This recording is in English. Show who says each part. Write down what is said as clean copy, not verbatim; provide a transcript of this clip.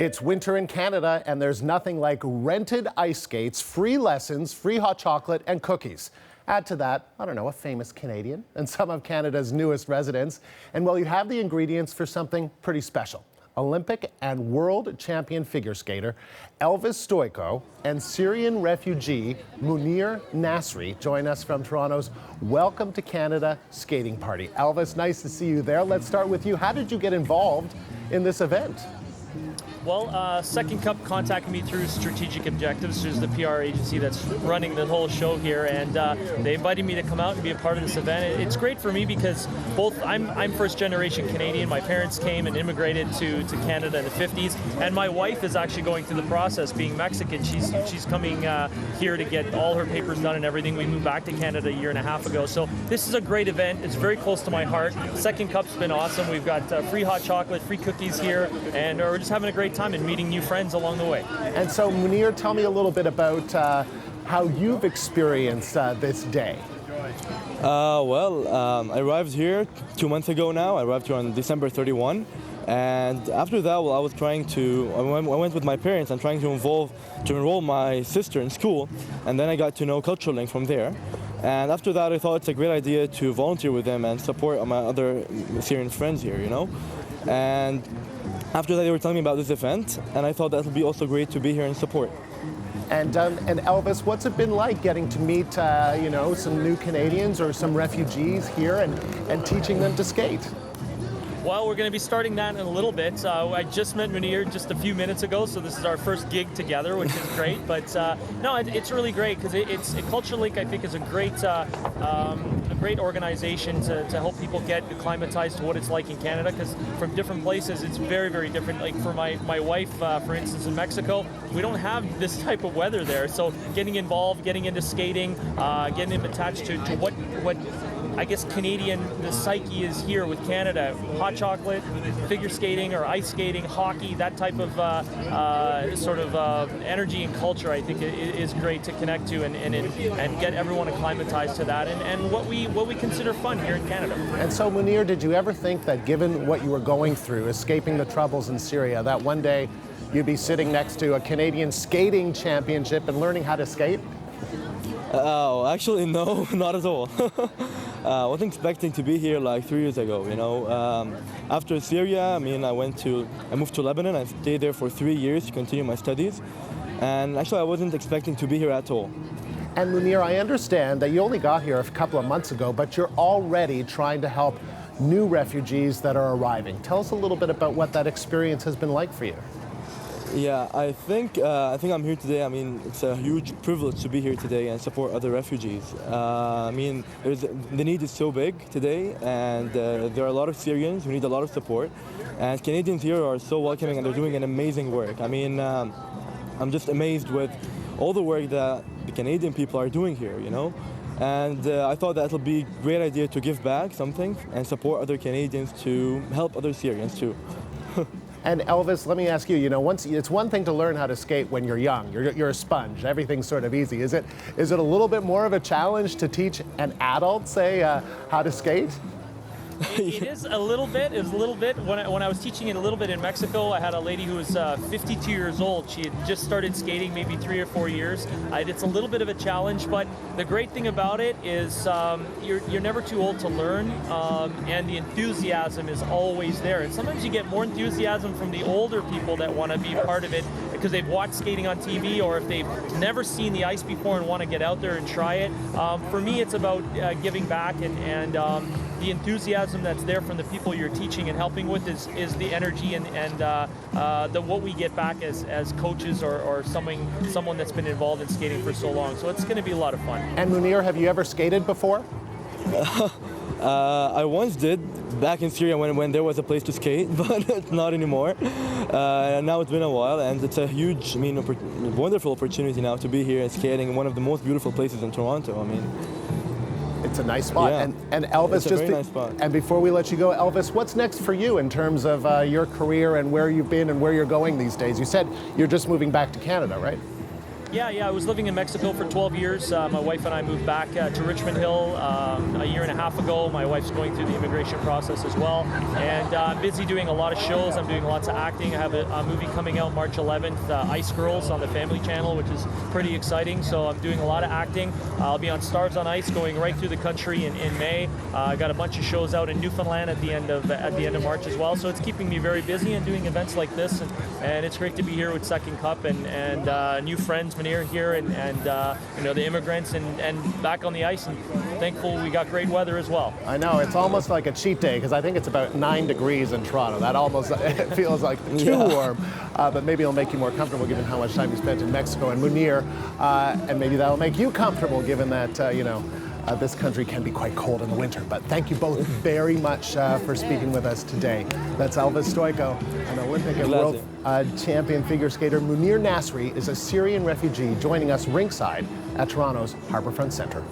Speaker 1: It's winter in Canada, and there's nothing like rented ice skates, free lessons, free hot chocolate, and cookies. Add to that, I don't know, a famous Canadian and some of Canada's newest residents. And well, you have the ingredients for something pretty special. Olympic and world champion figure skater Elvis Stojko and Syrian refugee Munir Nasri join us from Toronto's Welcome to Canada skating party. Elvis, nice to see you there. Let's start with you. How did you get involved in this event?
Speaker 2: Well, Second Cup contacted me through Strategic Objectives, which is the PR agency that's running the whole show here, and they invited me to come out and be a part of this event. It's great for me because I'm first generation Canadian. My parents came and immigrated to Canada in the 50s, and my wife is actually going through the process, being Mexican. She's coming here to get all her papers done and everything. We moved back to Canada a year and a half ago, so this is a great event. It's very close to my heart. Second Cup's been awesome. We've got free hot chocolate, free cookies here, and we're just having a great time and meeting new friends along the way.
Speaker 1: And so, Munir, tell me a little bit about how you've experienced this day.
Speaker 3: I arrived here 2 months ago now. I arrived here on December 31. And after that, I was trying to, I went with my parents and trying to enroll my sister in school. And then I got to know CultureLink from there. And after that, I thought it's a great idea to volunteer with them and support my other Syrian friends here, you know. And after that, they were telling me about this event, and I thought that would be also great to be here and support.
Speaker 1: And Elvis, what's it been like getting to meet, some new Canadians or some refugees here and teaching them to skate?
Speaker 2: Well, we're going to be starting that in a little bit. I just met Munir just a few minutes ago, so this is our first gig together, which is great. But no, it's really great because CultureLink, I think, is a great organization to help people get acclimatized to what it's like in Canada. Because from different places, it's very, very different. Like for my wife, for instance, in Mexico, we don't have this type of weather there. So getting involved, getting into skating, getting them attached to what I guess Canadian, the psyche is here with Canada. Hot chocolate, figure skating or ice skating, hockey, that type of energy and culture, I think is great to connect to and get everyone acclimatized to that and what we consider fun here in Canada.
Speaker 1: And so, Munir, did you ever think that given what you were going through, escaping the troubles in Syria, that one day you'd be sitting next to a Canadian skating championship and learning how to skate?
Speaker 3: Oh, actually, no, not at all. I wasn't expecting to be here like 3 years ago, you know. After Syria, I moved to Lebanon. I stayed there for 3 years to continue my studies. And actually, I wasn't expecting to be here at all.
Speaker 1: And Munir, I understand that you only got here a couple of months ago, but you're already trying to help new refugees that are arriving. Tell us a little bit about what that experience has been like for you.
Speaker 3: Yeah, I think I'm here today. It's a huge privilege to be here today and support other refugees. The need is so big today, and there are a lot of Syrians who need a lot of support. And Canadians here are so welcoming, and they're doing an amazing work. I'm just amazed with all the work that the Canadian people are doing here, you know. And I thought that it would be a great idea to give back something and support other Canadians to help other Syrians too.
Speaker 1: And Elvis, let me ask you, it's one thing to learn how to skate when you're young. You're a sponge. Everything's sort of easy. Is it a little bit more of a challenge to teach an adult, say, how to skate?
Speaker 2: It is a little bit. It was a little bit. When I was teaching it a little bit in Mexico, I had a lady who was 52 years old. She had just started skating maybe 3 or 4 years. It's a little bit of a challenge, but the great thing about it is you're never too old to learn, and the enthusiasm is always there. And sometimes you get more enthusiasm from the older people that want to be part of it because they've watched skating on TV, or if they've never seen the ice before and want to get out there and try it. For me, it's about giving back and the enthusiasm that's there from the people you're teaching and helping with is the energy and what we get back as coaches or someone that's been involved in skating for so long. So it's going to be a lot of fun.
Speaker 1: And Munir, have you ever skated before?
Speaker 3: I once did back in Syria when there was a place to skate, but not anymore. And now it's been a while, and it's a huge, wonderful opportunity now to be here and skating in one of the most beautiful places in Toronto.
Speaker 1: It's a nice spot.
Speaker 3: Yeah.
Speaker 1: And Elvis,
Speaker 3: it's a very nice spot.
Speaker 1: And before we let you go, Elvis, what's next for you in terms of your career and where you've been and where you're going these days? You said you're just moving back to Canada, right?
Speaker 2: Yeah, I was living in Mexico for 12 years. My wife and I moved back to Richmond Hill a year and a half ago. My wife's going through the immigration process as well. And I'm busy doing a lot of shows. I'm doing lots of acting. I have a movie coming out March 11th, Ice Girls on the Family Channel, which is pretty exciting. So I'm doing a lot of acting. I'll be on Stars on Ice going right through the country in May. I got a bunch of shows out in Newfoundland at the end of March as well. So it's keeping me very busy and doing events like this. And it's great to be here with Second Cup and new friends here and the immigrants and back on the ice, and thankful we got great weather as well.
Speaker 1: I know, it's almost like a cheat day because I think it's about 9 degrees in Toronto. That almost it feels like too warm, but maybe it'll make you more comfortable given how much time you spent in Mexico and Munir, and maybe that'll make you comfortable given that this country can be quite cold in the winter. But thank you both very much for speaking with us today. That's Elvis Stojko, an Olympic and world champion figure skater. Munir Nasri is a Syrian refugee joining us ringside at Toronto's Harbourfront Centre.